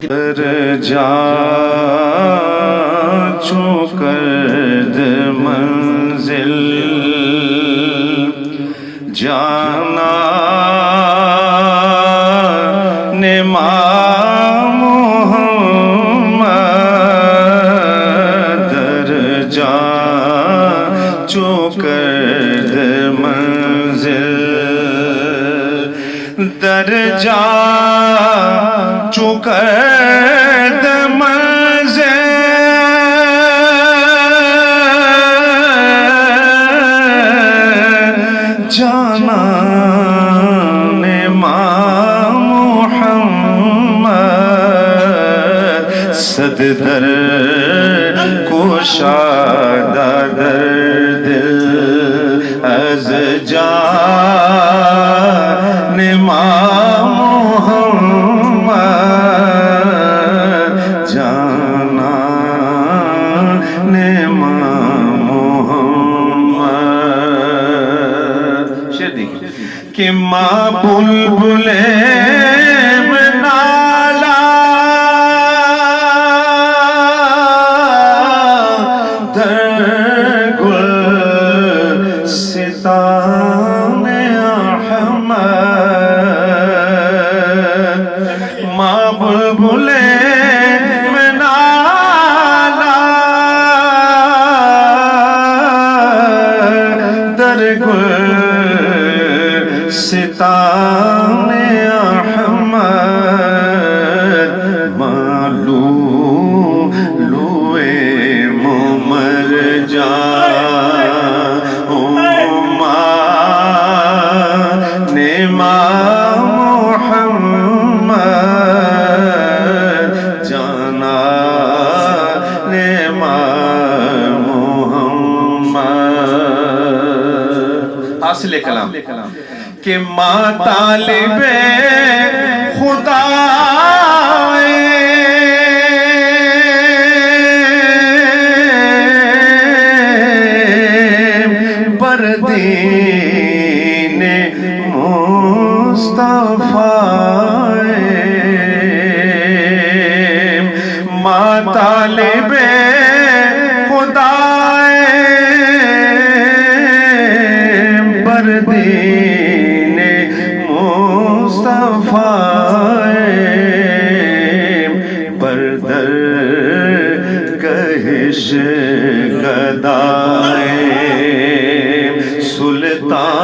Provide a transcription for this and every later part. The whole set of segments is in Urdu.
جا چوکرد منزل جانا نما محمد در جا چوکرد منزل در جا چوکرد منزل جانا امام محمد صد در کشادہ در دل از جان امام محمد جانا امام محمد شعر دیکھیں کہ ماں بلبلے میں نالا در گل ستان احمد ماں بلبلے میں نالا در گل ستان احمد معلوم لوے ممر جان امام محمد جانا امام محمد حاصل کلام کہ ماں طالب خدا بردین مصطفیٰ ماں طالب خدا بردین بردر کہش گدائے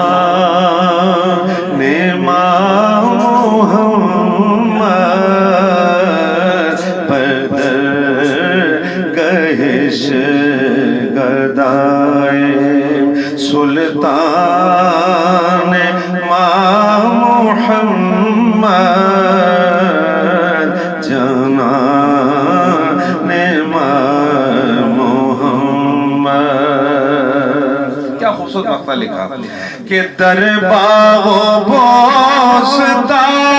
سلطان امام محمد بردر کہش گدائے سلطان امام محمد جانا امام محمد کیا خوبصورت مقطع لکھا کہ در باغ و بوستان